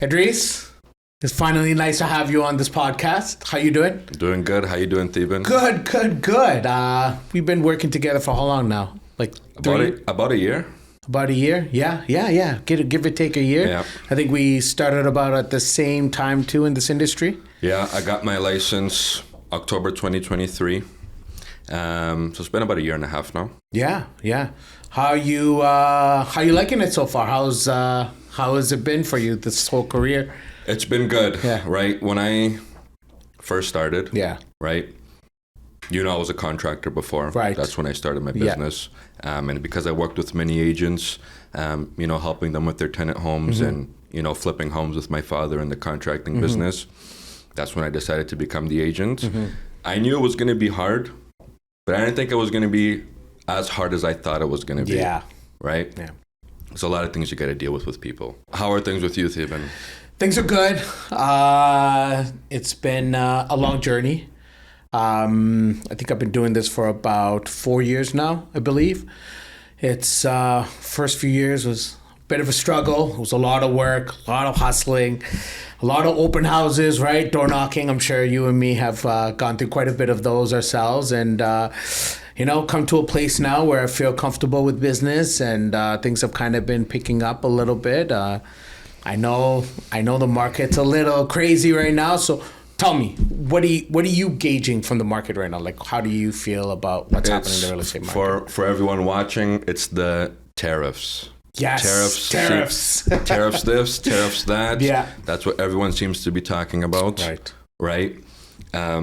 Edrees, it's finally nice to have you on this podcast. How you doing? Doing good. How you doing, Theban? Good. We've been working together for how long now? Like about a year. About a year? Yeah. Give or take a year. Yeah. I think we started about at the same time too in this industry. Yeah, I got my license October 2023. So it's been about a year and a half now. Yeah. How you liking it so far? How has it been for you this whole career? It's been good. Yeah. Right. When I first started. Yeah. Right. I was a contractor before. Right. That's when I started my business. And because I worked with many agents, helping them with their tenant homes and, flipping homes with my father in the contracting business, that's when I decided to become the agent. I knew it was going to be hard, but I didn't think it was going to be as hard as I thought it was going to be. Yeah. Right? Yeah. There's a lot of things you got to deal with people. How are things with you, Theban? Things are good. It's been a long journey. I think I've been doing this for about 4 years now, I believe. It's first few years was a bit of a struggle. It was a lot of work, a lot of hustling, a lot of open houses, right? Door knocking. I'm sure you and me have gone through quite a bit of those ourselves, and come to a place now where I feel comfortable with business, and things have kind of been picking up a little bit. I know the market's a little crazy right now, so tell me, what are you gauging from the market right now? Like, how do you feel about what's happening in the real estate market? For everyone watching, it's the tariffs. Yes, tariffs. Tariffs this, tariffs that. Yeah. That's what everyone seems to be talking about. Right. How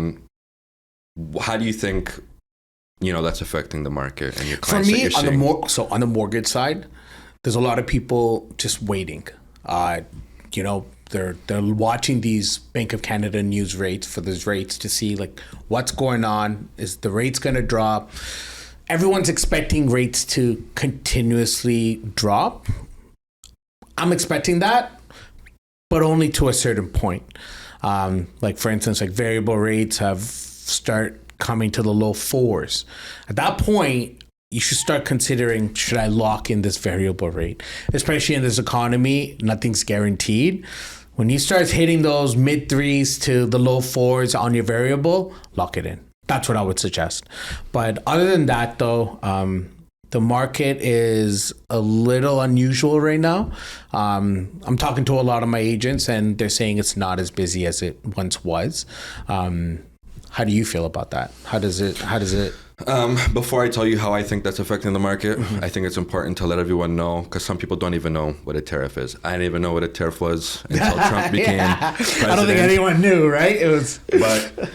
do you think, that's affecting the market and your clients? For me, on the mortgage side, there's a lot of people just waiting. They're watching these Bank of Canada news rates for those rates to see like what's going on. Is the rates going to drop? Everyone's expecting rates to continuously drop. I'm expecting that, but only to a certain point. Like for instance, like variable rates have start coming to the low fours. At that point, you should start considering, should I lock in this variable rate? Especially in this economy, nothing's guaranteed. When you start hitting those mid threes to the low fours on your variable, lock it in. That's what I would suggest. But other than that, though, the market is a little unusual right now. I'm talking to a lot of my agents, and they're saying it's not as busy as it once was. How do you feel about that? How does it? Before I tell you how I think that's affecting the market, I think it's important to let everyone know, because some people don't even know what a tariff is. I didn't even know what a tariff was until Trump became president. I don't think anyone knew, right? But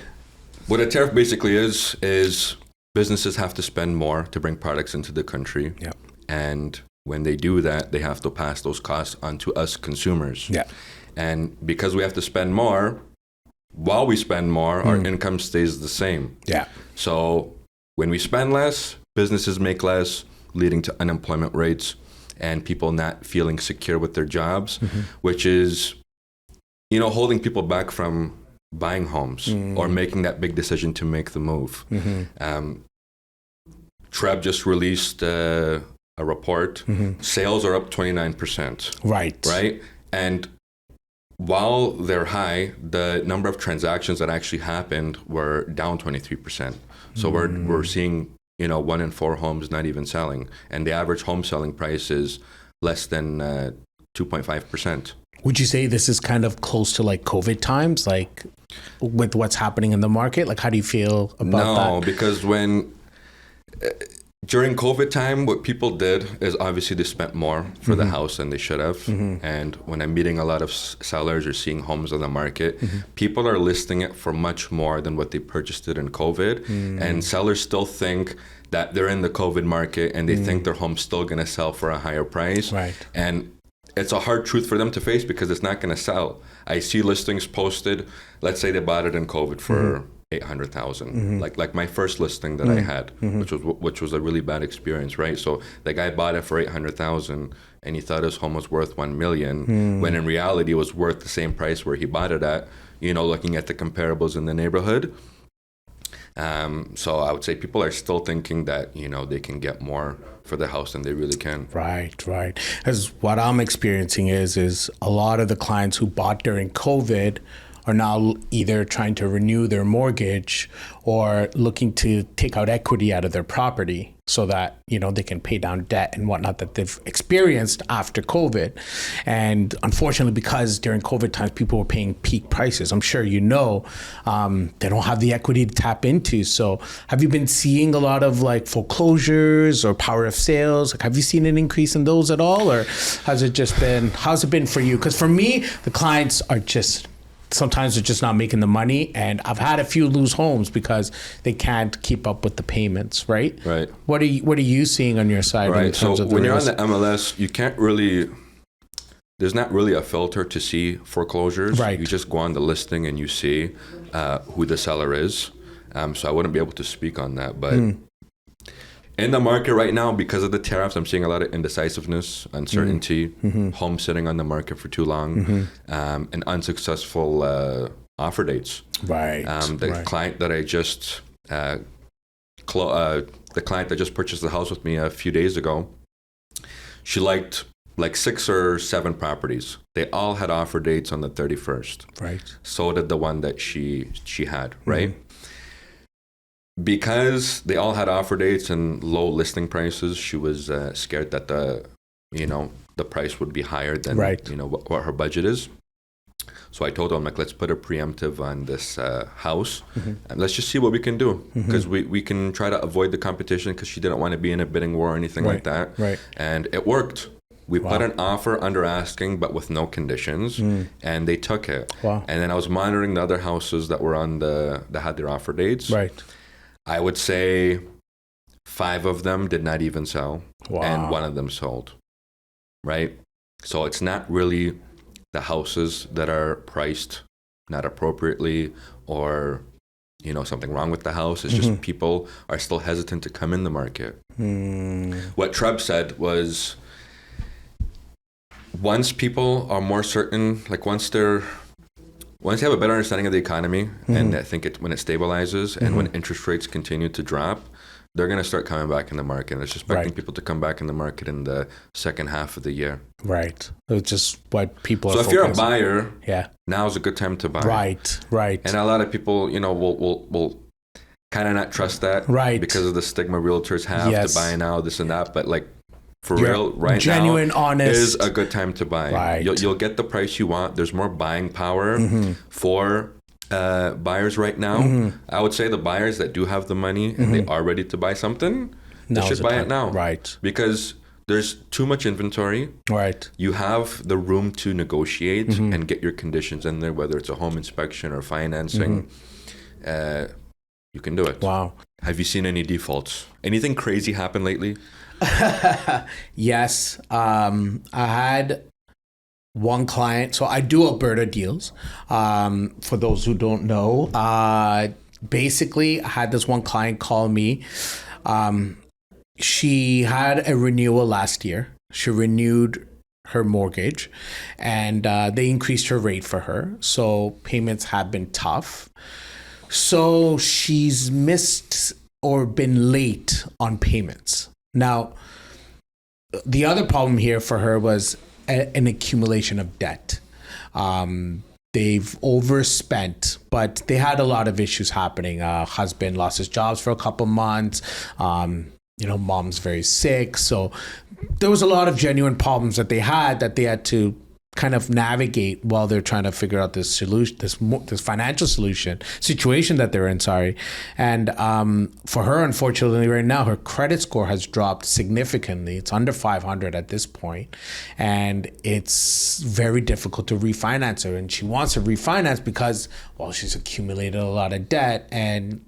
what a tariff basically is businesses have to spend more to bring products into the country. Yeah. And when they do that, they have to pass those costs on to us consumers. Yeah. And because we have to spend more, while we spend more, our income stays the same. Yeah. So when we spend less, businesses make less, leading to unemployment rates and people not feeling secure with their jobs, which is, holding people back from buying homes or making that big decision to make the move. Treb just released a report. Sales are up 29%. Right. And while they're high, the number of transactions that actually happened were down 23%. So we're seeing, 1 in 4 homes not even selling. And the average home selling price is less than 2.5%. Would you say this is kind of close to like COVID times, like with what's happening in the market? Like, how do you feel about that? No, because during COVID time, what people did is obviously they spent more for the house than they should have. And when I'm meeting a lot of sellers or seeing homes on the market, people are listing it for much more than what they purchased it in COVID. And sellers still think that they're in the COVID market and they think their home's still going to sell for a higher price. Right. And it's a hard truth for them to face because it's not going to sell. I see listings posted, let's say they bought it in COVID for $800,000, like my first listing that I had, which was a really bad experience, right? So the guy bought it for $800,000 and he thought his home was worth $1 million, when in reality it was worth the same price where he bought it at. Looking at the comparables in the neighborhood, So I would say people are still thinking that, they can get more for the house than they really can. Right. Because what I'm experiencing is a lot of the clients who bought during COVID are now either trying to renew their mortgage or looking to take out equity out of their property so that, they can pay down debt and whatnot that they've experienced after COVID. And unfortunately, because during COVID times, people were paying peak prices. I'm sure they don't have the equity to tap into. So have you been seeing a lot of like foreclosures or power of sales? Like, have you seen an increase in those at all? Or how's it been for you? Because for me, the clients are sometimes they're just not making the money, and I've had a few lose homes because they can't keep up with the payments. Right. What are you seeing on your side? Right. In terms of when you're on the MLS, you can't really. There's not really a filter to see foreclosures. Right. You just go on the listing and you see who the seller is. So I wouldn't be able to speak on that, but. In the market right now, because of the tariffs, I'm seeing a lot of indecisiveness, uncertainty, homes sitting on the market for too long, and unsuccessful offer dates. Right. The client that I just the client that just purchased the house with me a few days ago, she liked like 6 or 7 properties. They all had offer dates on the 31st. Right. So did the one that she had. Right. Because they all had offer dates and low listing prices, she was scared that the price would be higher than what her budget is. So I told her, I'm like, let's put a preemptive on this house and let's just see what we can do, because we can try to avoid the competition, because she didn't want to be in a bidding war or anything like that. Right. And it worked. We put an offer under asking, but with no conditions, and they took it. Wow. And then I was monitoring the other houses that were that had their offer dates. Right. I would say 5 of them did not even sell, and 1 of them sold, right? So it's not really the houses that are priced not appropriately or, something wrong with the house. It's just people are still hesitant to come in the market. What Trub said was, once people are more certain, like once you have a better understanding of the economy, and I think when it stabilizes and when interest rates continue to drop, they're going to start coming back in the market. And it's expecting people to come back in the market in the second half of the year. Right. So it's just what people are So if you're a buyer, yeah, now is a good time to buy. Right. And a lot of people, will kind of not trust that. Right. Because of the stigma realtors have to buy now, this and that. But like, for real, right genuine, now honest is a good time to buy. Right. You'll get the price you want. There's more buying power for buyers right now. I would say the buyers that do have the money and they are ready to buy something, they should buy it now. Right. Because there's too much inventory. Right. You have the room to negotiate and get your conditions in there, whether it's a home inspection or financing. You can do it. Wow. Have you seen any defaults? Anything crazy happen lately? Yes. I had one client. So I do Alberta deals. For those who don't know, basically I had this one client call me. She had a renewal last year. She renewed her mortgage and they increased her rate for her. So payments have been tough. So she's missed or been late on payments. Now, the other problem here for her was an accumulation of debt. They've overspent, but they had a lot of issues happening. Husband lost his jobs for a couple months. Mom's very sick. So there was a lot of genuine problems that they had to kind of navigate while they're trying to figure out this solution, this financial situation that they're in. And for her, unfortunately, right now, her credit score has dropped significantly. It's under 500 at this point, and it's very difficult to refinance her. And she wants to refinance because, she's accumulated a lot of debt and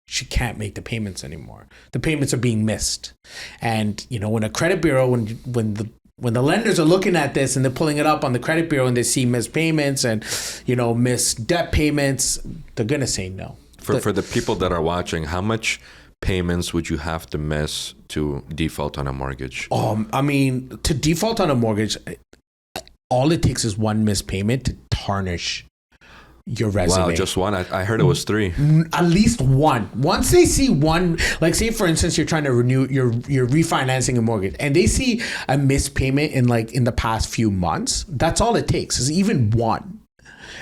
she can't make the payments anymore. The payments are being missed. And, when a credit bureau, when the lenders are looking at this and they're pulling it up on the credit bureau and they see missed payments and, missed debt payments, they're going to say no. For the people that are watching, how much payments would you have to miss to default on a mortgage? To default on a mortgage, all it takes is one missed payment to tarnish your resume. Wow, just one? I heard it was 3. At least one. Once they see one, like say for instance, you're trying to renew, you're refinancing a mortgage, and they see a missed payment in the past few months. That's all it takes, is even one.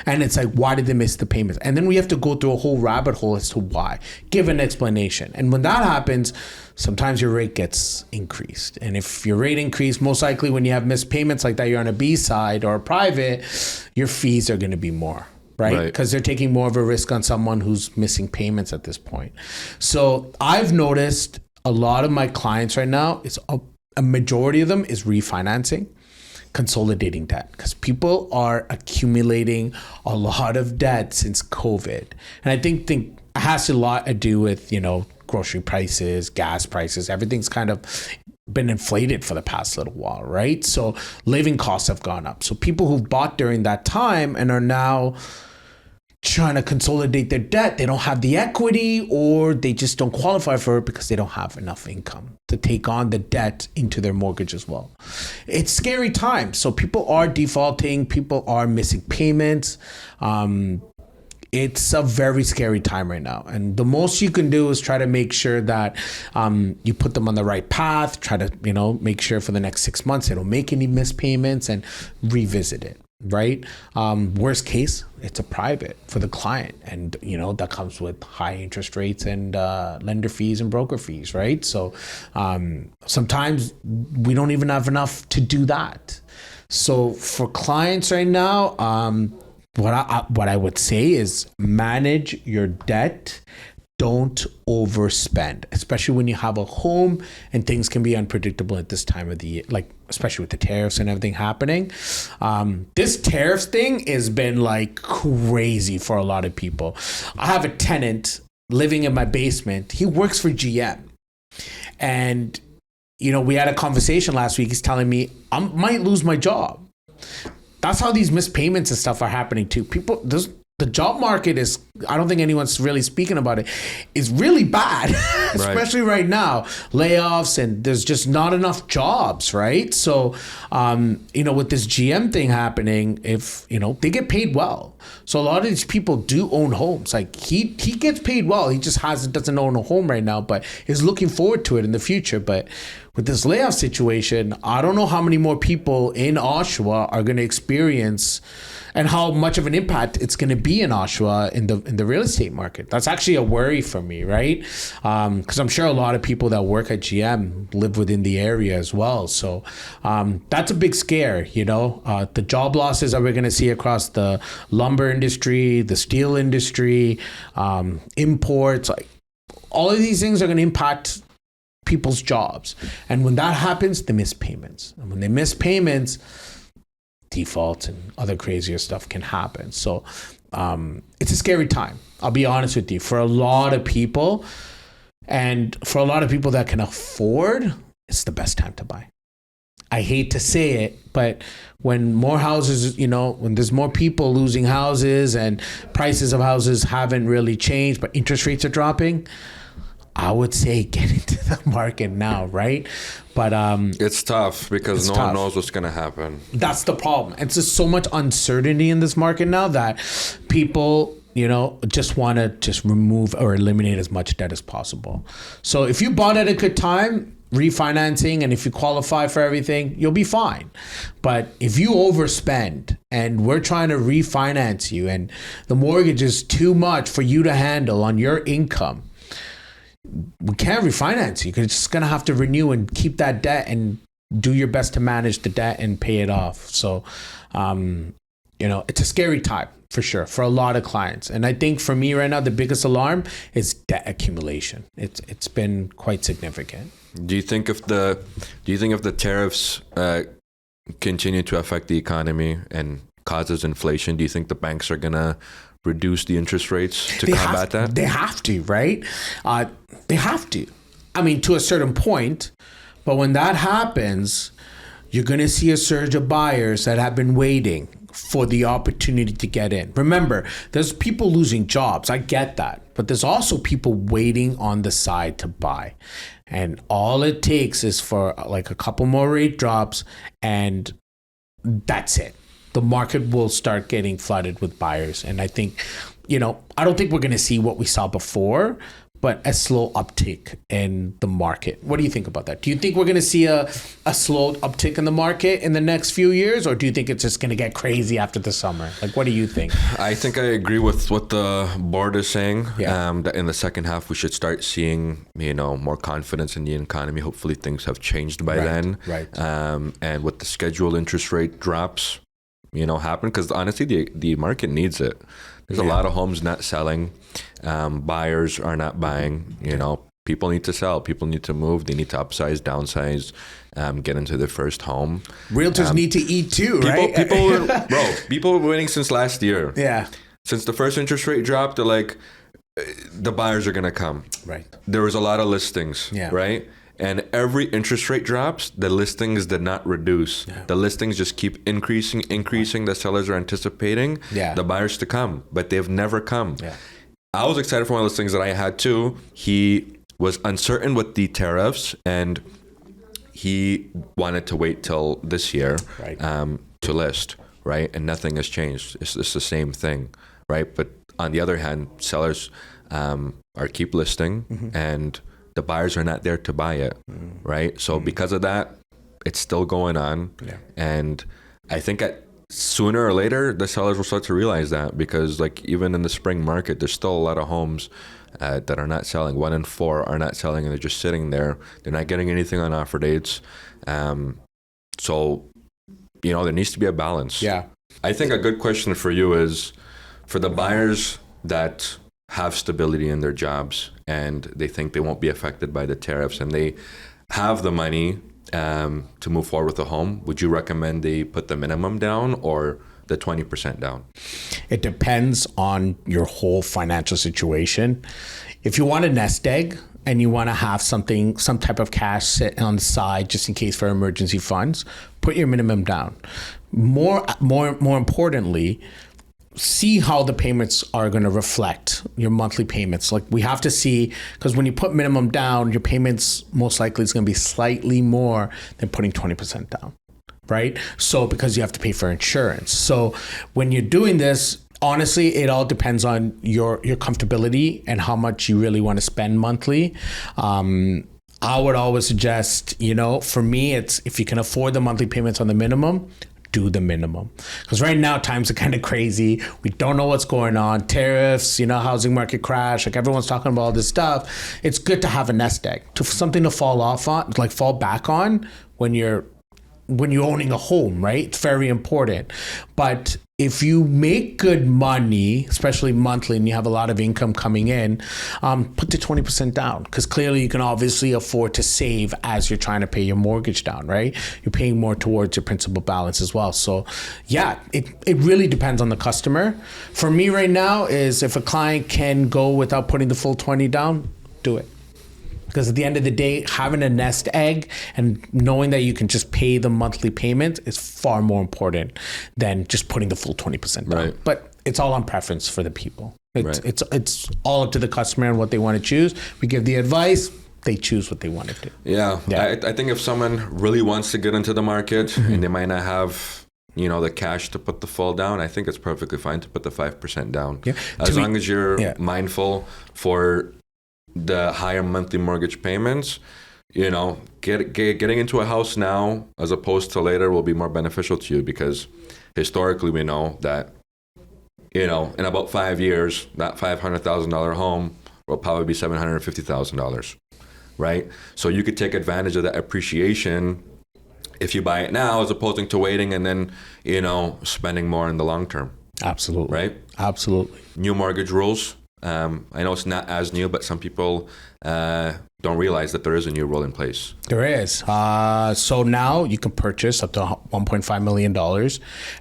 And it's like, why did they miss the payments? And then we have to go through a whole rabbit hole as to why. Give an explanation. And when that happens, sometimes your rate gets increased. And if your rate increased, most likely when you have missed payments like that, you're on a B side or a private, your fees are going to be more, right? Because they're taking more of a risk on someone who's missing payments at this point. So I've noticed a lot of my clients right now, is a majority of them is refinancing, consolidating debt, because people are accumulating a lot of debt since COVID. And I think it has a lot to do with, grocery prices, gas prices, everything's kind of been inflated for the past little while, right? So living costs have gone up. So people who've bought during that time and are now trying to consolidate their debt, they don't have the equity, or they just don't qualify for it because they don't have enough income to take on the debt into their mortgage as well. It's scary times. So people are defaulting, people are missing payments. It's a very scary time right now. And the most you can do is try to make sure that you put them on the right path, try to, make sure for the next 6 months they don't make any missed payments, and revisit it. Right? Worst case, it's a private for the client. And, that comes with high interest rates and lender fees and broker fees, right? So sometimes we don't even have enough to do that. So for clients right now, what I would say is manage your debt. Don't overspend, especially when you have a home and things can be unpredictable at this time of the year, like especially with the tariffs and everything happening. This tariffs thing has been like crazy for a lot of people. I have a tenant living in my basement. He works for GM. And, we had a conversation last week. He's telling me I might lose my job. That's how these missed payments and stuff are happening too. The job market is, I don't think anyone's really speaking about it, is really bad, especially right now. Layoffs, and there's just not enough jobs, right? So, with this GM thing happening, if, they get paid well. So a lot of these people do own homes. Like he gets paid well. He just doesn't own a home right now, but is looking forward to it in the future. But with this layoff situation, I don't know how many more people in Oshawa are going to experience, and how much of an impact it's going to be in Oshawa in the real estate market. That's actually a worry for me, right? Because I'm sure a lot of people that work at GM live within the area as well. So that's a big scare, the job losses that we're going to see across the lumber industry, the steel industry, imports, like all of these things are going to impact people's jobs. And when that happens, they miss payments. And when they miss payments, defaults and other crazier stuff can happen. So it's a scary time. I'll be honest with you. For a lot of people, and for a lot of people that can afford, it's the best time to buy. I hate to say it, but when more houses, when there's more people losing houses and prices of houses haven't really changed, but interest rates are dropping, I would say get into the market now, right? But it's tough because no one knows what's going to happen. That's the problem. It's just so much uncertainty in this market now that people, just want to just remove or eliminate as much debt as possible. So if you bought at a good time, refinancing, and if you qualify for everything, you'll be fine. But if you overspend and we're trying to refinance you and the mortgage is too much for you to handle on your income, we can't refinance you because you're just going to have to renew and keep that debt and do your best to manage the debt and pay it off. So, it's a scary time for sure for a lot of clients. And I think for me right now, the biggest alarm is debt accumulation. It's been quite significant. Do you think if the tariffs continue to affect the economy and causes inflation, do you think the banks are going to reduce the interest rates to combat that? They have to, right? They have to. I mean, to a certain point. But when that happens, you're going to see a surge of buyers that have been waiting for the opportunity to get in. Remember, there's people losing jobs. I get that. But there's also people waiting on the side to buy. And all it takes is for like a couple more rate drops, and that's it. the market will start getting flooded with buyers. And I think, I don't think we're going to see what we saw before, but a slow uptick in the market. What do you think about that? Do you think we're going to see a slow uptick in the market in the next few years, or do you think it's just going to get crazy after the summer? Like, what do you think? I think I agree with what the board is saying. Yeah. That in the second half, we should start seeing, more confidence in the economy. Hopefully things have changed by then. Right. And with the scheduled interest rate drops, happen, because honestly, the market needs it. There's a lot of homes not selling. Buyers are not buying. People need to sell. People need to move. They need to upsize, downsize, get into their first home. Realtors need to eat too, right? People were waiting since last year. Yeah. Since the first interest rate dropped, they're like, the buyers are going to come. Right. There was a lot of listings, right? And every interest rate drops, the listings did not reduce. Yeah. The listings just keep increasing. The sellers are anticipating the buyers to come, but they've never come. Yeah. I was excited for one of the listings that I had too. He was uncertain with the tariffs, and he wanted to wait till this year to list, right? And nothing has changed. It's the same thing, right? But on the other hand, sellers are keep listing, and the buyers are not there to buy it, right? So because of that, it's still going on. Yeah. And I think sooner or later, the sellers will start to realize that, because like even in the spring market, there's still a lot of homes that are not selling. 1 in 4 are not selling, and they're just sitting there. They're not getting anything on offer dates. So, there needs to be a balance. Yeah. I think a good question for you is, for the buyers that have stability in their jobs and they think they won't be affected by the tariffs, and they have the money to move forward with a home, would you recommend they put the minimum down or the 20% down? It depends on your whole financial situation. If you want a nest egg and you want to have some type of cash sit on the side just in case for emergency funds, put your minimum down. More importantly, see how the payments are going to reflect your monthly payments. Like, we have to see, because when you put minimum down, your payments most likely is going to be slightly more than putting 20% down, right? So because you have to pay for insurance. So when you're doing this, honestly, it all depends on your comfortability and how much you really want to spend monthly. I would always suggest, for me, it's if you can afford the monthly payments on the minimum, do the minimum. Because right now times are kind of crazy. We don't know what's going on. Tariffs, housing market crash, like everyone's talking about all this stuff. It's good to have a nest egg, something to fall back on when you're owning a home, right? It's very important. But if you make good money, especially monthly, and you have a lot of income coming in, put the 20% down, because clearly you can obviously afford to save as you're trying to pay your mortgage down, right? You're paying more towards your principal balance as well. So yeah, it really depends on the customer. For me right now is, if a client can go without putting the full 20 down, do it. Because at the end of the day, having a nest egg and knowing that you can just pay the monthly payment is far more important than just putting the full 20% down. Right. But it's all on preference for the people. It's all up to the customer and what they want to choose. We give the advice, they choose what they want to do. Yeah. I think if someone really wants to get into the market and they might not have the cash to put the full down, I think it's perfectly fine to put the 5% down. Yeah. As long as you're mindful for the higher monthly mortgage payments, getting into a house now as opposed to later will be more beneficial to you, because historically we know that, in about 5 years, that $500,000 home will probably be $750,000, right? So you could take advantage of that appreciation if you buy it now, as opposed to waiting and then, spending more in the long term. Absolutely. Right? Absolutely. New mortgage rules. I know it's not as new, but some people don't realize that there is a new rule in place. There is. So now you can purchase up to $1.5 million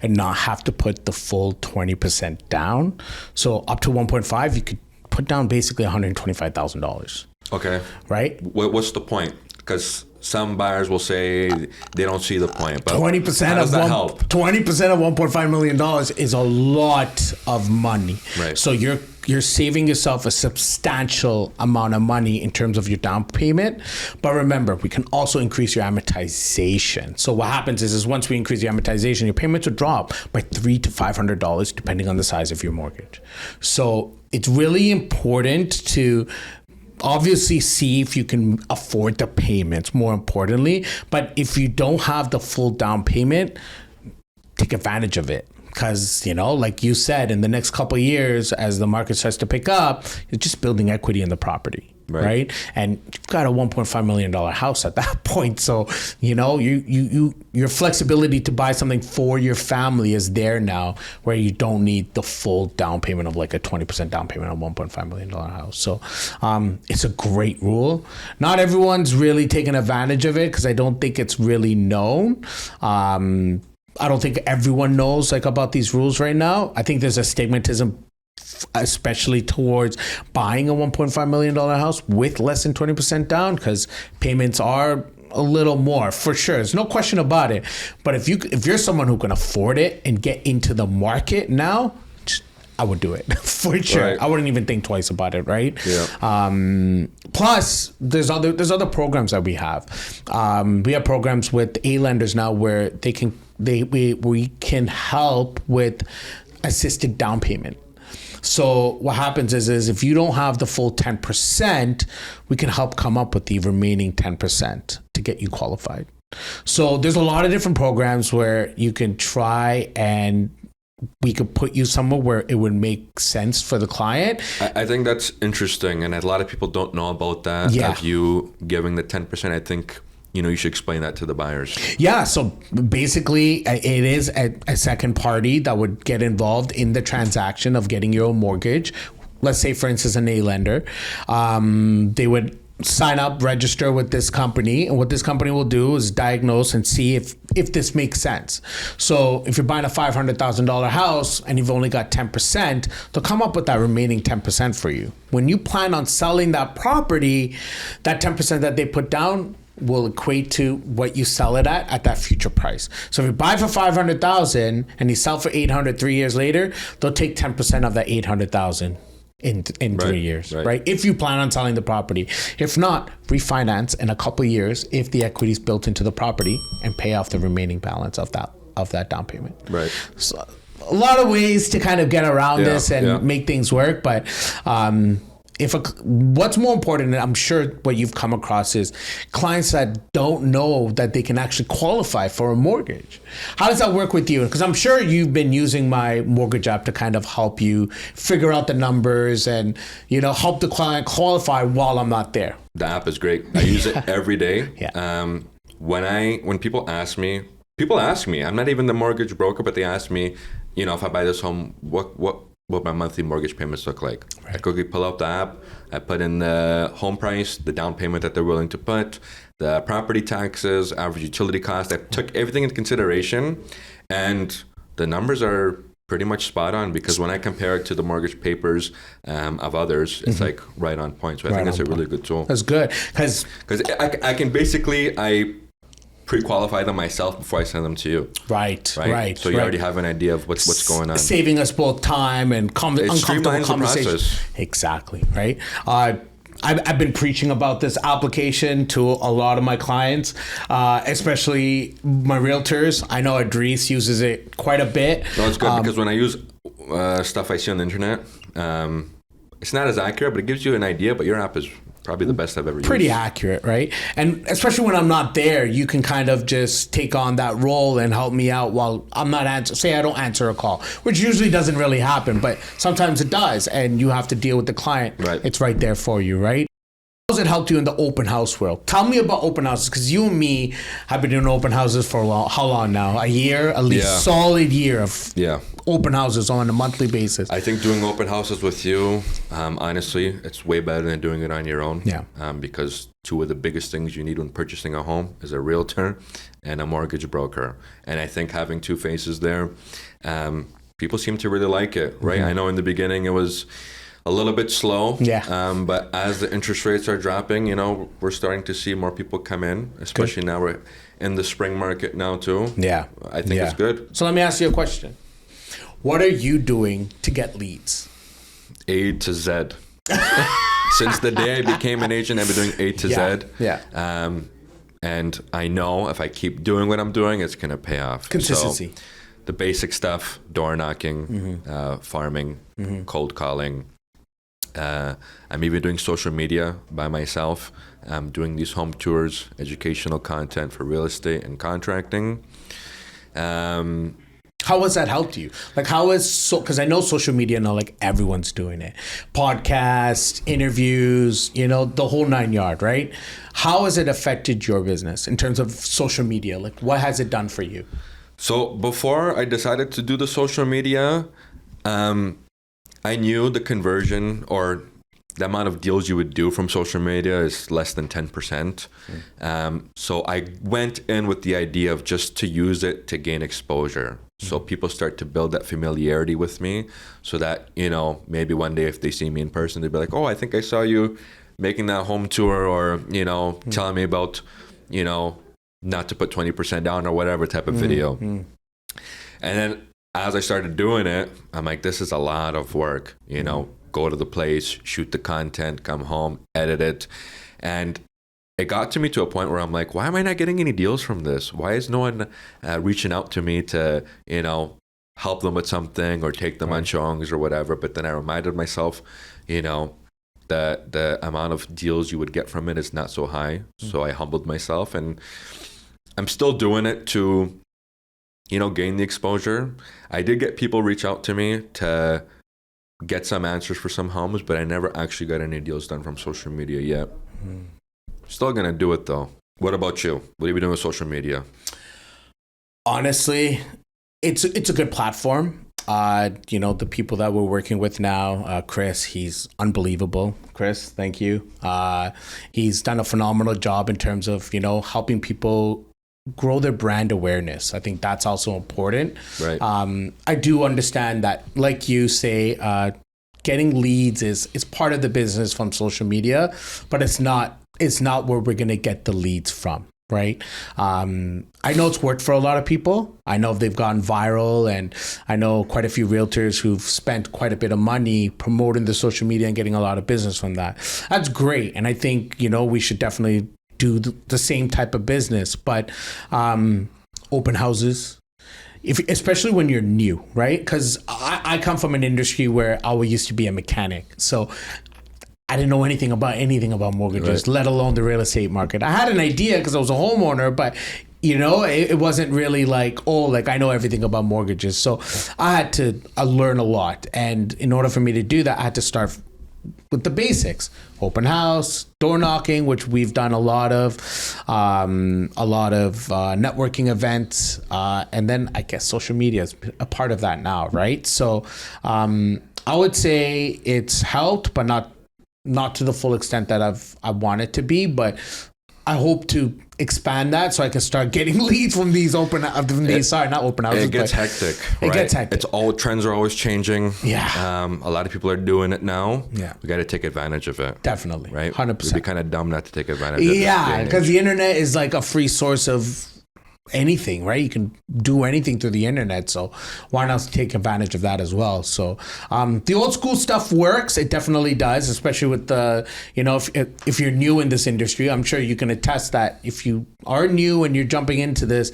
and not have to put the full 20% down. So up to 1.5, you could put down basically $125,000. Okay. Right? What's the point? Because some buyers will say they don't see the point. But 20% how does that help? 20% of $1.5 million is a lot of money. Right. So you're saving yourself a substantial amount of money in terms of your down payment. But remember, we can also increase your amortization. So what happens is once we increase your amortization, your payments will drop by $300 to $500 depending on the size of your mortgage. So it's really important to obviously see if you can afford the payments, more importantly. But if you don't have the full down payment, take advantage of it. Because, like you said, in the next couple of years, as the market starts to pick up, you're just building equity in the property, right? And you've got a $1.5 million house at that point. So, your flexibility to buy something for your family is there now, where you don't need the full down payment of like a 20% down payment on a $1.5 million house. So it's a great rule. Not everyone's really taking advantage of it because I don't think it's really known. I don't think everyone knows about these rules right now. I think there's a stigmatism, especially towards buying a $1.5 million house with less than 20% down, because payments are a little more for sure. There's no question about it. But if you're someone who can afford it and get into the market now, I would do it for sure. Right. I wouldn't even think twice about it, right? Yeah. Plus, there's other programs that we have. We have programs with A-lenders now where we can help with assisted down payment. So what happens is if you don't have the full 10%, we can help come up with the remaining 10% to get you qualified. So there's a lot of different programs where you can try and we could put you somewhere where it would make sense for the client. I think that's interesting, and a lot of people don't know about that. Yeah. Of you giving the 10%, I think you should explain that to the buyers. Yeah, so basically it is a second party that would get involved in the transaction of getting your own mortgage. Let's say, for instance, an A-lender. They would sign up, register with this company, and what this company will do is diagnose and see if this makes sense. So if you're buying a $500,000 house and you've only got 10%, they'll come up with that remaining 10% for you. When you plan on selling that property, that 10% that they put down will equate to what you sell it at that future price. So if you buy for $500,000 and you sell for $800 3 years later, they'll take 10% of that $800,000 in 3 years, right? If you plan on selling the property. If not, refinance in a couple of years if the equity is built into the property and pay off the remaining balance of that down payment. Right. So a lot of ways to kind of get around this and make things work, but what's more important, and I'm sure what you've come across, is clients that don't know that they can actually qualify for a mortgage. How does that work with you? Because I'm sure you've been using my mortgage app to kind of help you figure out the numbers and help the client qualify while I'm not there. The app is great. I use it every day. Yeah. When people ask me, I'm not even the mortgage broker, but they ask me, if I buy this home, what my monthly mortgage payments look like. Right. I quickly pull out the app. I put in the home price, the down payment that they're willing to put, the property taxes, average utility cost. I took everything into consideration, and the numbers are pretty much spot on, because when I compare it to the mortgage papers of others, it's like right on point. So I think that's a really good tool. That's good. Because I can basically pre-qualify them myself before I send them to you. Right. So you already have an idea of what's going on. Saving us both time and uncomfortable conversations. The exactly, right? I've been preaching about this application to a lot of my clients, especially my realtors. I know Edrees uses it quite a bit. No, it's good because when I use stuff I see on the internet, it's not as accurate, but it gives you an idea. But your app is probably the best I've ever used. Pretty accurate, right? And especially when I'm not there, you can kind of just take on that role and help me out while I'm not say I don't answer a call, which usually doesn't really happen, but sometimes it does, and you have to deal with the client. Right. It's right there for you, right? How has it helped you in the open house world? Tell me about open houses, because you and me have been doing open houses for how long now? A year? At least solid year of open houses on a monthly basis. I think doing open houses with you, honestly, it's way better than doing it on your own. Yeah. Because two of the biggest things you need when purchasing a home is a realtor and a mortgage broker. And I think having two faces there, people seem to really like it, right? Mm-hmm. I know in the beginning it was a little bit slow. Yeah. But as the interest rates are dropping, we're starting to see more people come in, especially now we're in the spring market now too. Yeah. I think it's good. So let me ask you a question. What are you doing to get leads? A to Z. Since the day I became an agent, I've been doing A to Z. Yeah. And I know if I keep doing what I'm doing, it's going to pay off. Consistency. So, the basic stuff, door knocking, farming, cold calling. I'm even doing social media by myself. I'm doing these home tours, educational content for real estate and contracting. How has that helped you? Like, because I know social media now, like everyone's doing it. Podcasts, interviews, the whole 9 yards, right? How has it affected your business in terms of social media? Like, what has it done for you? So before I decided to do the social media, I knew the conversion or the amount of deals you would do from social media is less than 10%. So I went in with the idea of just to use it to gain exposure. So people start to build that familiarity with me so that, maybe one day if they see me in person, they'd be like, oh, I think I saw you making that home tour or, telling me about, not to put 20% down or whatever type of video. And then as I started doing it, I'm like, this is a lot of work, go to the place, shoot the content, come home, edit it. And it got to me to a point where I'm like, why am I not getting any deals from this? Why is no one reaching out to me to, help them with something or take them on showings or whatever? But then I reminded myself, that the amount of deals you would get from it is not so high. So I humbled myself, and I'm still doing it to, gain the exposure. I did get people reach out to me to get some answers for some homes, but I never actually got any deals done from social media yet. Still gonna do it though. What about you? What are you doing with social media? Honestly, it's a good platform. The people that we're working with now, Chris, he's unbelievable. Chris, thank you. He's done a phenomenal job in terms of, helping people grow their brand awareness. I think that's also important. Right. I do understand that, like you say, getting leads is part of the business from social media, but it's not where we're going to get the leads from. Right. I know it's worked for a lot of people. I know they've gone viral, and I know quite a few realtors who've spent quite a bit of money promoting the social media and getting a lot of business from that. That's great. And I think, we should definitely do the same type of business, but open houses, especially when you're new, right? Because I come from an industry where I used to be a mechanic. So I didn't know anything about mortgages, let alone the real estate market. I had an idea because I was a homeowner, but it wasn't really like, I know everything about mortgages. So I had to learn a lot. And in order for me to do that, I had to start with the basics: open house, door knocking, which we've done a lot of networking events. And then I guess social media is a part of that now, right? So I would say it's helped, but not to the full extent that I want it to be, but I hope to expand that so I can start getting leads from these not open houses. It gets hectic. Right? It gets hectic. Trends are always changing. Yeah. A lot of people are doing it now. Yeah. We got to take advantage of it. Definitely. Right. 100%. It'd be kind of dumb not to take advantage of it. Yeah, because the internet is like a free source of anything, right? You can do anything through the internet, so why not take advantage of that as well? So the old school stuff works. It definitely does, especially with the, if you're new in this industry. I'm sure you can attest that if you are new and you're jumping into this,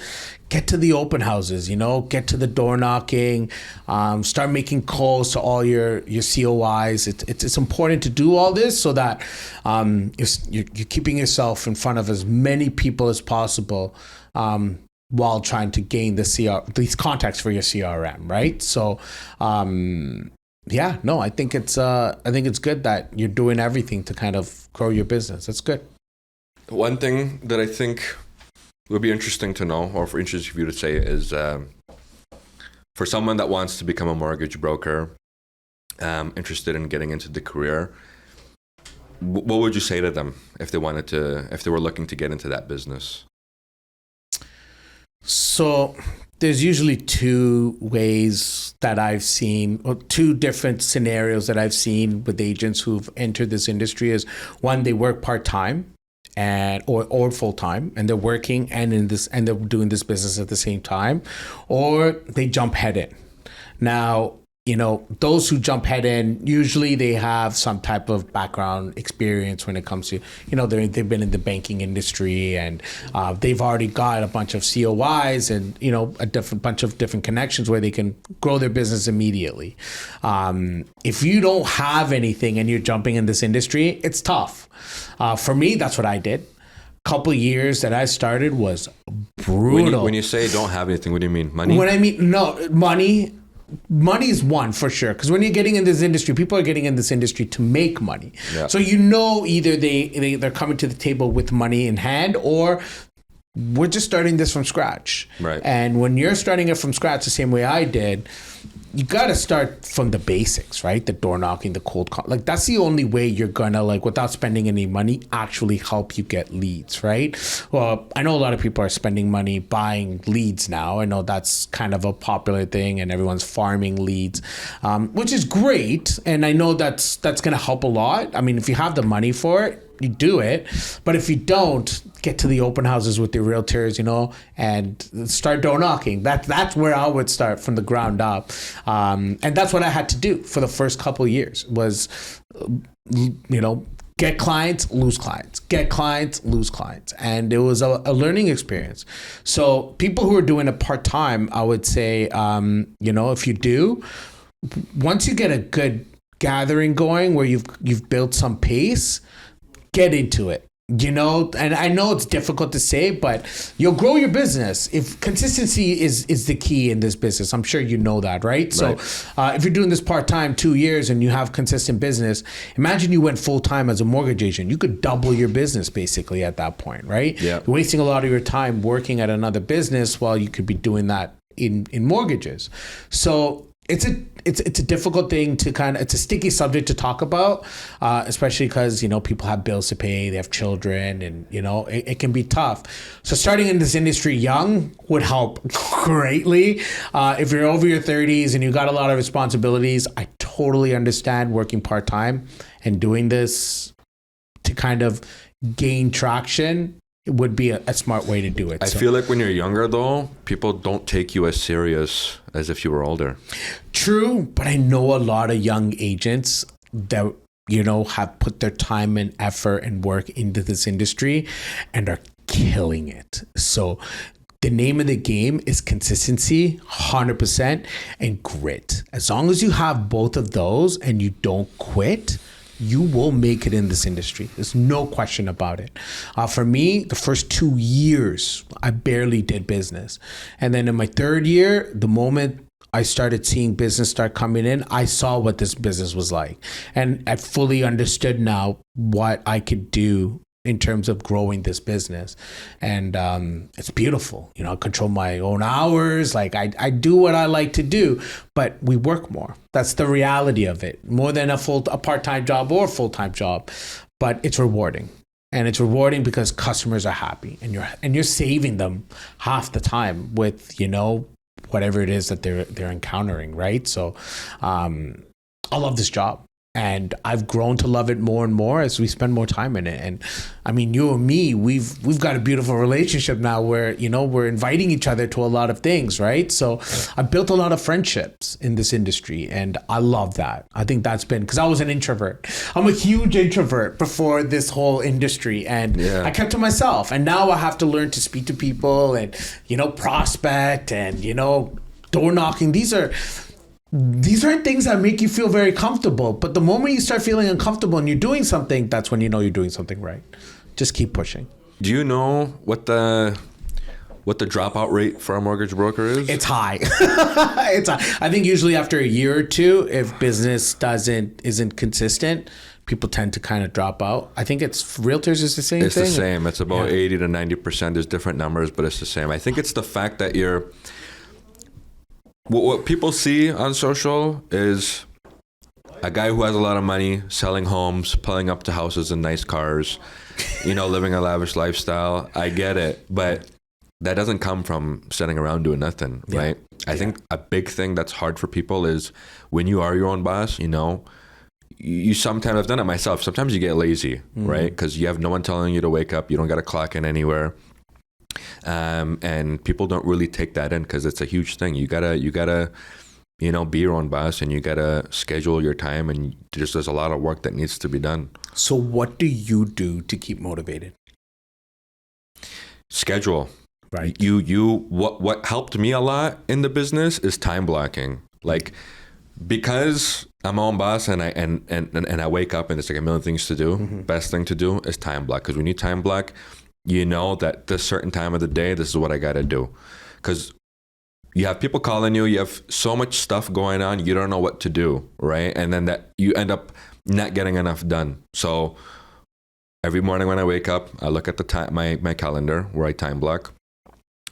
get to the open houses, get to the door knocking, start making calls to all your COIs. It's important to do all this so that you're keeping yourself in front of as many people as possible, while trying to gain these contacts for your CRM, right? So, I think it's good that you're doing everything to kind of grow your business. That's good. One thing that I think would be interesting to know, or for interesting for you to say, is for someone that wants to become a mortgage broker, interested in getting into the career, what would you say to them if they were looking to get into that business? So there's usually two ways that I've seen, or two different scenarios that I've seen with agents who've entered this industry. Is one, they work part-time and or full-time, and they're working and they're doing this business at the same time, or they jump head in. Now, those who jump head in, usually they have some type of background experience when it comes to, they've been in the banking industry, and they've already got a bunch of COIs and, a bunch of different connections where they can grow their business immediately. If you don't have anything and you're jumping in this industry, it's tough. For me, that's what I did. Couple years that I started was brutal. When you say don't have anything, what do you mean? Money? When I mean, no, money is one for sure, because when you're getting in this industry, people are getting in this industry to make money. Yeah. So either they're coming to the table with money in hand, or we're just starting this from scratch. Right. And when you're starting it from scratch the same way I did, you got to start from the basics, right? The door knocking, the cold call. Like, that's the only way you're gonna, without spending any money, actually help you get leads, right? Well, I know a lot of people are spending money buying leads now. I know that's kind of a popular thing, and everyone's farming leads, which is great. And I know that's gonna help a lot. I mean, if you have the money for it, you do it. But if you don't, get to the open houses with your realtors, and start door knocking. That's where I would start, from the ground up. And that's what I had to do for the first couple of years, was, get clients, lose clients, get clients, lose clients. And it was a learning experience. So people who are doing it part-time, I would say, if you do, once you get a good gathering going where you've built some pace, get into it, and I know it's difficult to say, but you'll grow your business. If consistency is the key in this business, I'm sure you know that, right? So if you're doing this part-time 2 years and you have consistent business, imagine you went full-time as a mortgage agent. You could double your business basically at that point, right? Yeah. You're wasting a lot of your time working at another business while you could be doing that in mortgages. So it's a difficult thing to it's a sticky subject to talk about, especially because, people have bills to pay, they have children, and, it can be tough. So starting in this industry young would help greatly. If you're over your 30s and you got a lot of responsibilities, I totally understand working part-time and doing this to kind of gain traction. It would be a smart way to do it. I feel like when you're younger, though, people don't take you as serious as if you were older. True, but I know a lot of young agents that, have put their time and effort and work into this industry and are killing it. So the name of the game is consistency, 100%, and grit. As long as you have both of those and you don't quit, you will make it in this industry. There's no question about it. For me, the first 2 years, I barely did business. And then in my third year, the moment I started seeing business start coming in, I saw what this business was like. And I fully understood now what I could do in terms of growing this business. And it's beautiful. I control my own hours. I do what I like to do, but we work more. That's the reality of it. More than a part-time job or a full-time job, but it's rewarding. And it's rewarding because customers are happy, and you're saving them half the time with, whatever it is that they're encountering, right? So I love this job. And I've grown to love it more and more as we spend more time in it. And I mean, you and me, we've got a beautiful relationship now where, we're inviting each other to a lot of things, right? So I've built a lot of friendships in this industry, and I love that. I think that's been, because I was an introvert. I'm a huge introvert before this whole industry, and I kept to myself. And now I have to learn to speak to people and, prospect and, door knocking. These aren't things that make you feel very comfortable. But the moment you start feeling uncomfortable and you're doing something, that's when you know you're doing something right. Just keep pushing. Do you know what the dropout rate for a mortgage broker is? It's high. It's high. I think usually after a year or two, if business isn't consistent, people tend to kind of drop out. I think realtors is the same thing. It's the same. It's about 80 to 90%. There's different numbers, but it's the same. I think it's the fact that what people see on social is a guy who has a lot of money, selling homes, pulling up to houses and nice cars, living a lavish lifestyle. I get it. But that doesn't come from sitting around doing nothing, right? I think a big thing that's hard for people is when you are your own boss, you know, you sometimes, I've done it myself, sometimes you get lazy, right? Because you have no one telling you to wake up, you don't got to clock in anywhere. And people don't really take that in because it's a huge thing. You gotta, you know, be your own boss, and you gotta schedule your time, and there's a lot of work that needs to be done. So what do you do to keep motivated? Schedule. Right. What helped me a lot in the business is time blocking. Like, because I'm my own boss and I wake up and there's like a million things to do. Best thing to do is time block. Because when you time block, you know that this certain time of the day, this is what I got to do. Because you have people calling you, you have so much stuff going on, you don't know what to do, right? And then that you end up not getting enough done. So every morning when I wake up, I look at the time, my calendar where I time block,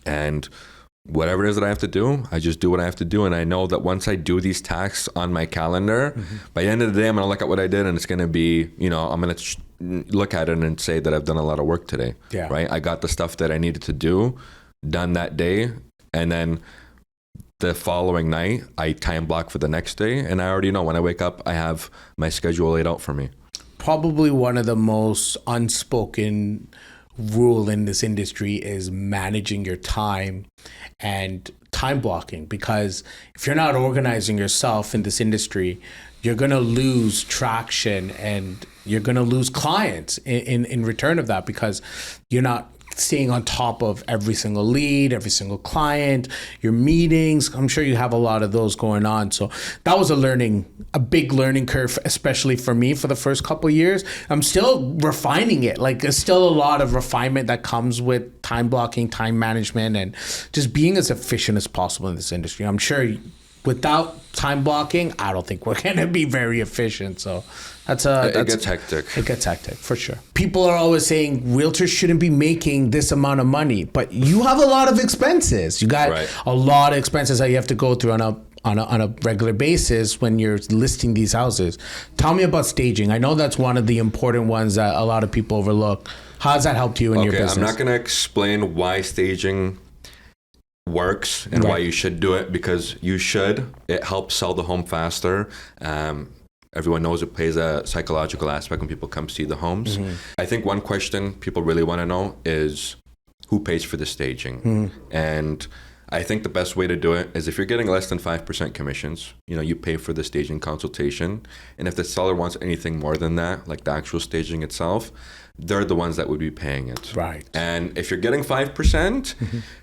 and whatever it is that I have to do, I just do what I have to do. And I know that once I do these tasks on my calendar, by the end of the day, I'm going to look at what I did, and it's going to be, you know, I'm going to look at it and say that I've done a lot of work today, right? I got the stuff that I needed to do done that day. And then the following night, I time block for the next day. And I already know when I wake up, I have my schedule laid out for me. Probably one of the most unspoken rule in this industry is managing your time and time blocking, because if you're not organizing yourself in this industry, you're going to lose traction and you're going to lose clients in return of that, because you're not staying on top of every single lead, every single client, your meetings. I'm sure you have a lot of those going on. So that was a big learning curve, especially for me for the first couple of years. I'm still refining it. Like, there's still a lot of refinement that comes with time blocking, time management, and just being as efficient as possible in this industry. I'm sure without time blocking, I don't think we're going to be very efficient. So it gets hectic. It gets hectic for sure. People are always saying realtors shouldn't be making this amount of money, but you have a lot of expenses. You got a lot of expenses that you have to go through on a regular basis when you're listing these houses. Tell me about staging. I know that's one of the important ones that a lot of people overlook. How has that helped you in your business? I'm not going to explain why staging works and why you should do it, because you should. It helps sell the home faster. Everyone knows it plays a psychological aspect when people come see the homes. I think one question people really want to know is who pays for the staging. And I think the best way to do it is if you're getting less than 5% commissions, you know, you pay for the staging consultation. And if the seller wants anything more than that, like the actual staging itself, they're the ones that would be paying it. Right. And if you're getting 5%,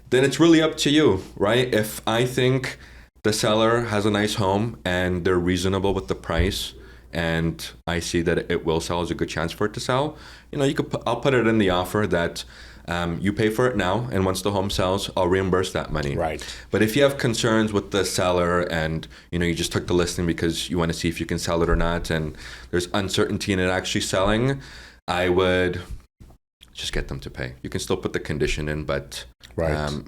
then it's really up to you, right? If I think the seller has a nice home and they're reasonable with the price, and I see that it will sell, there's a good chance for it to sell, you know, I'll put it in the offer that you pay for it now, and once the home sells, I'll reimburse that money. Right. But if you have concerns with the seller and, you know, you just took the listing because you want to see if you can sell it or not, and there's uncertainty in it actually selling, I would just get them to pay. You can still put the condition in, but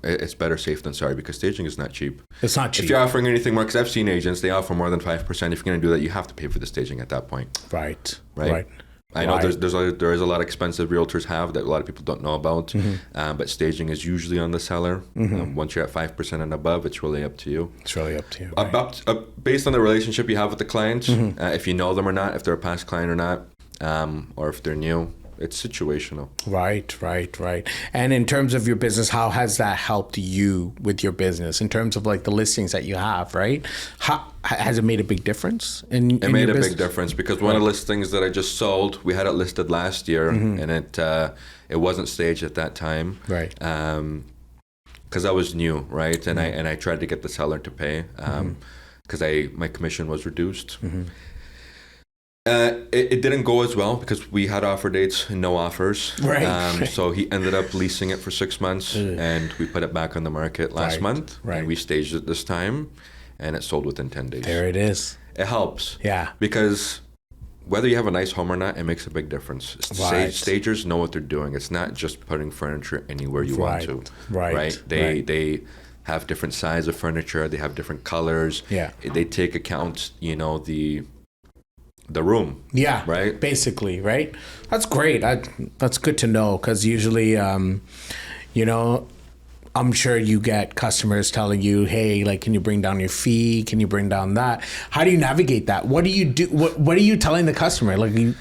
it's better safe than sorry, because staging is not cheap. It's not cheap. If you're offering anything more, because I've seen agents, they offer more than 5%. If you're going to do that, you have to pay for the staging at that point. Right. I know there is a lot of expensive realtors have that a lot of people don't know about, but staging is usually on the seller. Once you're at 5% and above, it's really up to you. It's really up to you. Based on the relationship you have with the client, if you know them or not, if they're a past client or not, or if they're new, it's situational. Right. And in terms of your business, how has that helped you with your business in terms of like the listings that you have, right? How has it made a big difference in It made a big difference, because one of the listings that I just sold, we had it listed last year, and it wasn't staged at that time. Right. Because I was new, right? And I tried to get the seller to pay because my commission was reduced. It didn't go as well because we had offer dates and no offers. Right. So he ended up leasing it for 6 months, and we put it back on the market last month. Right. And we staged it this time, and it sold within 10 days. There it is. It helps. Yeah. Because whether you have a nice home or not, it makes a big difference. Stagers know what they're doing. It's not just putting furniture anywhere you want to. Right. They have different size of furniture. They have different colors. Yeah. They take account, you know, the room. Yeah. Right. Basically, right. That's great. That's good to know, because usually, you know, I'm sure you get customers telling you, hey, like, can you bring down your fee? Can you bring down that? How do you navigate that? What do you do? What are you telling the customer? Like, you're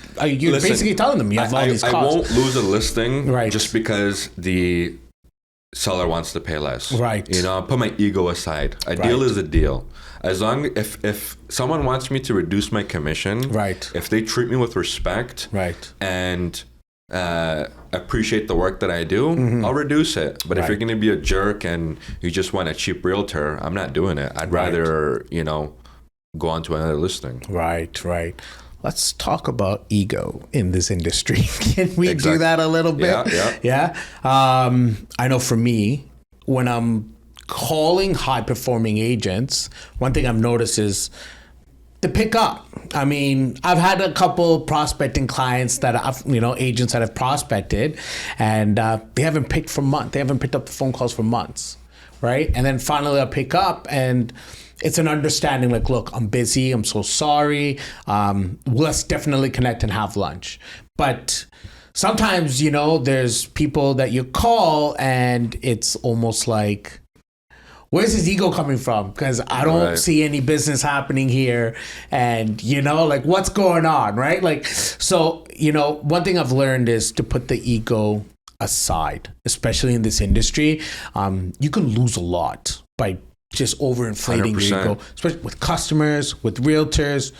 Listen, basically telling them you have all these costs. I won't lose a listing Right. just because the seller wants to pay less. Right. You know, I'll put my ego aside. A deal is a deal. As long if someone wants me to reduce my commission, right, if they treat me with respect, right, and appreciate the work that I do, I'll reduce it. But if you're going to be a jerk and you just want a cheap realtor, I'm not doing it. I'd rather, you know, go on to another listing. Right, right. Let's talk about ego in this industry. Can we do that a little bit? Yeah. I know for me, when I'm calling high performing agents, one thing I've noticed is to pick up. I mean, I've had a couple prospecting clients that I've, you know, agents that have prospected, and they haven't picked for months. They haven't picked up the phone calls for months, right? And then finally I'll pick up, and it's an understanding like, look, I'm busy. I'm so sorry. Let's definitely connect and have lunch. But sometimes, you know, there's people that you call and it's almost like, where's his ego coming from? Because I don't see any business happening here. And, you know, like, what's going on, right? Like, so, you know, one thing I've learned is to put the ego aside, especially in this industry. You can lose a lot by just overinflating 100%. your ego, especially with customers, with realtors.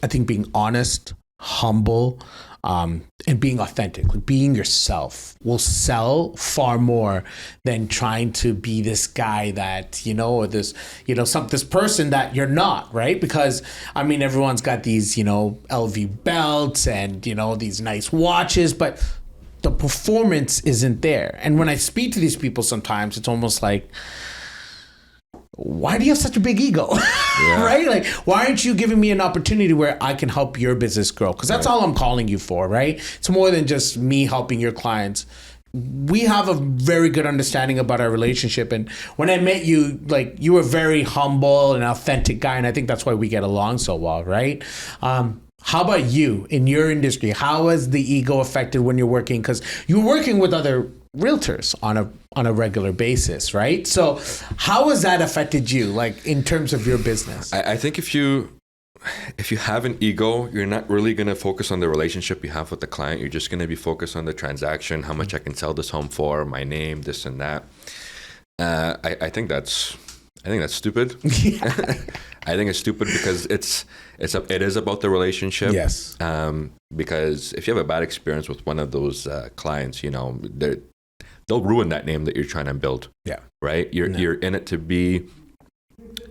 I think being honest, humble, and being authentic, like being yourself, will sell far more than trying to be this guy that, you know, or this, you know, this person that you're not, right? Because I mean, everyone's got these, you know, LV belts and, you know, these nice watches, but the performance isn't there. And when I speak to these people, sometimes it's almost like, why do you have such a big ego? Right? Like, why aren't you giving me an opportunity where I can help your business grow? Because that's all I'm calling you for, right? It's more than just me helping your clients. We have a very good understanding about our relationship. And when I met you, like, you were very humble and authentic guy. And I think that's why we get along so well, right? How about you in your industry? How is the ego affected when you're working? Because you're working with other realtors on a regular basis, right? So how has that affected you, like, in terms of your business? I think if you have an ego, you're not really going to focus on the relationship you have with the client. You're just going to be focused on the transaction, how much I can sell this home for, my name, this and that. I think that's stupid. I think it's stupid because it is about the relationship. Yes. Because if you have a bad experience with one of those clients, you know, they'll ruin that name that you're trying to build. Yeah. Right? You're in it to be,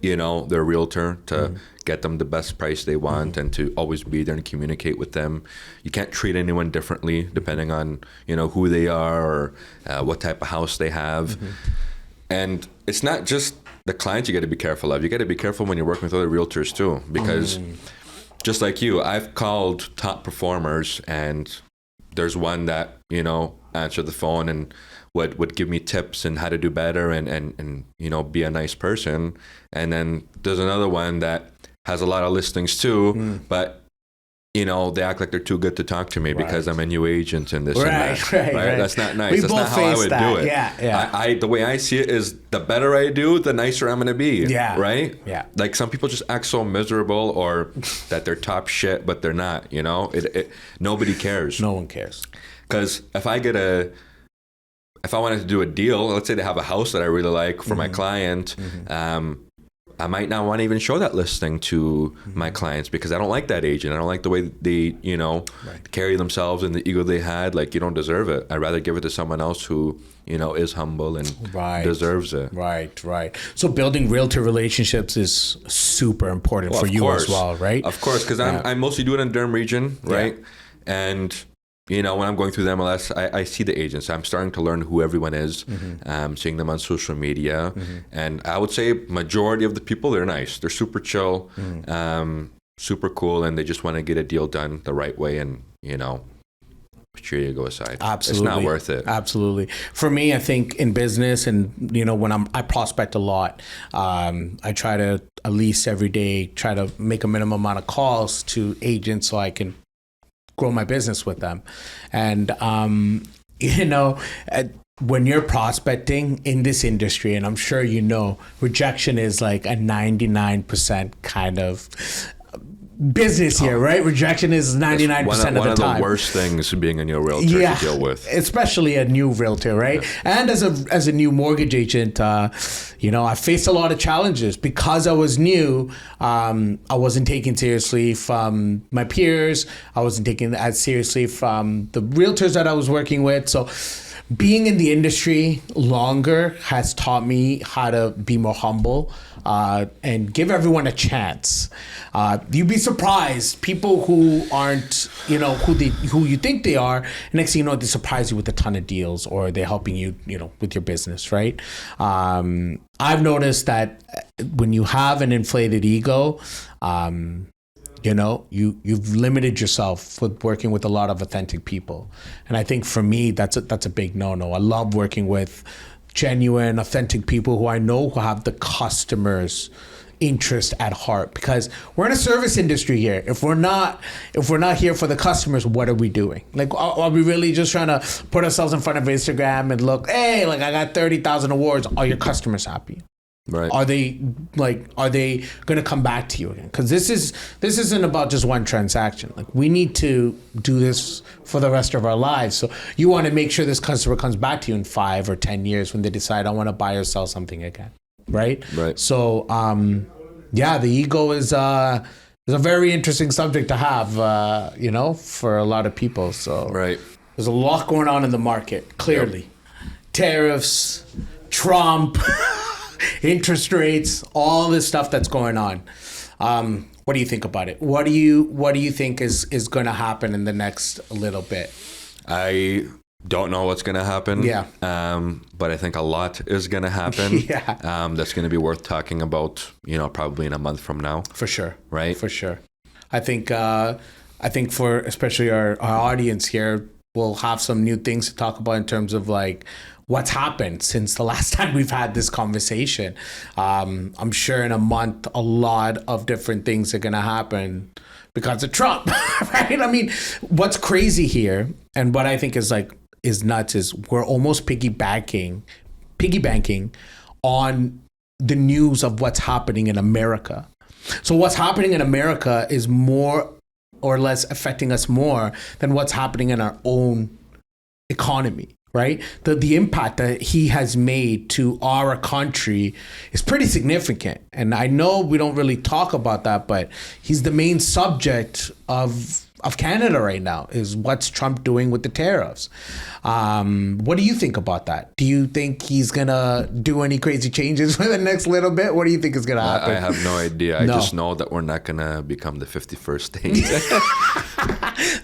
you know, their realtor, to get them the best price they want, and to always be there and communicate with them. You can't treat anyone differently depending on, you know, who they are or what type of house they have. And it's not just the clients you got to be careful of. You got to be careful when you're working with other realtors too, because just like you, I've called top performers, and there's one that, you know, answered the phone and would give me tips and how to do better and you know, be a nice person. And then there's another one that has a lot of listings too, but, you know, they act like they're too good to talk to me because I'm a new agent and this and that. Right. That's not nice. That's not how I would do it. Yeah. The way I see it is, the better I do, the nicer I'm going to be. Yeah. Right? Yeah. Like, some people just act so miserable, or that they're top shit, but they're not, you know? Nobody cares. No one cares. Because if I wanted to do a deal, let's say they have a house that I really like for my client, I might not want to even show that listing to my clients because I don't like that agent. I don't like the way they, you know, carry themselves and the ego they had. Like, you don't deserve it. I'd rather give it to someone else who, you know, is humble and deserves it. Right. So building realtor relationships is super important for you as well, right? Of course, because I mostly do it in the Durham region, right? Yeah. And, you know, when I'm going through the MLS, I see the agents. I'm starting to learn who everyone is, seeing them on social media. And I would say majority of the people, they're nice. They're super chill, super cool, and they just want to get a deal done the right way and, you know, put your ego aside. Absolutely. It's not worth it. Absolutely. For me, I think in business and, you know, when I prospect a lot, I try to at least every day try to make a minimum amount of calls to agents so I can grow my business with them. And, you know, when you're prospecting in this industry, and I'm sure you know, rejection is like a 99% kind of business here, right? Rejection is 99% of the time. One of the worst things being a new realtor to deal with. Especially a new realtor, right? Yeah. And as a new mortgage agent, I faced a lot of challenges because I was new. I wasn't taken seriously from my peers. I wasn't taken as seriously from the realtors that I was working with. So being in the industry longer has taught me how to be more humble and give everyone a chance. You'd be surprised, people who aren't, who you think they are, next thing you know, they surprise you with a ton of deals, or they're helping you, with your business, right? I've noticed that when you have an inflated ego, you've limited yourself with working with a lot of authentic people. And I think for me, that's a big no-no. I love working with genuine, authentic people who I know who have the customer's interest at heart, because we're in a service industry here. If we're not here for the customers, what are we doing? Like, are we really just trying to put ourselves in front of Instagram and look, hey, like I got 30,000 awards. Are your customers happy? Right. Are they going to come back to you again? Because this isn't about just one transaction. Like, we need to do this for the rest of our lives. So you want to make sure this customer comes back to you in 5 or 10 years when they decide I want to buy or sell something again. Right. Right. So the ego is a very interesting subject to have. For a lot of people. So right. There's a lot going on in the market. Clearly, yep. Tariffs, Trump. Interest rates, all this stuff that's going on. What do you think about it? What do you think is going to happen in the next little bit? I don't know what's going to happen. Yeah. But I think a lot is going to happen. Yeah. That's going to be worth talking about, probably in a month from now. For sure. Right? For sure. I think for especially our audience here, we'll have some new things to talk about in terms of like what's happened since the last time we've had this conversation. I'm sure in a month, a lot of different things are going to happen because of Trump, right? I mean, what's crazy here, and what I think is nuts, is we're almost piggy banking on the news of what's happening in America. So what's happening in America is more or less affecting us more than what's happening in our own economy. Right? The impact that he has made to our country is pretty significant. And I know we don't really talk about that, but he's the main subject of Canada right now, is what's Trump doing with the tariffs. What do you think about that? Do you think he's going to do any crazy changes for the next little bit? What do you think is going to happen? I have no idea. I just know that we're not going to become the 51st state.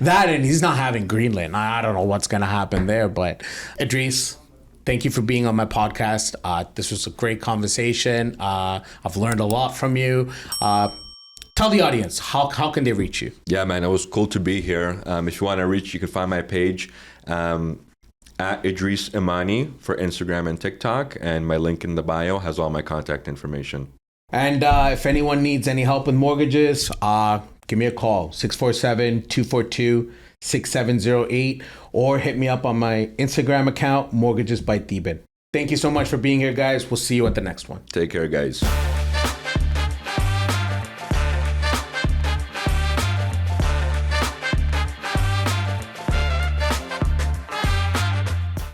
That, and he's not having Greenland. I don't know what's going to happen there. But Edrees, thank you for being on my podcast. This was a great conversation. I've learned a lot from you. Tell the audience, how can they reach you? Yeah, man, it was cool to be here. If you want to reach, you can find my page at Edrees Imani for Instagram and TikTok. And my link in the bio has all my contact information. And if anyone needs any help with mortgages, give me a call, 647-242-6708, or hit me up on my Instagram account, Mortgages by Theben. Thank you so much for being here, guys. We'll see you at the next one. Take care, guys.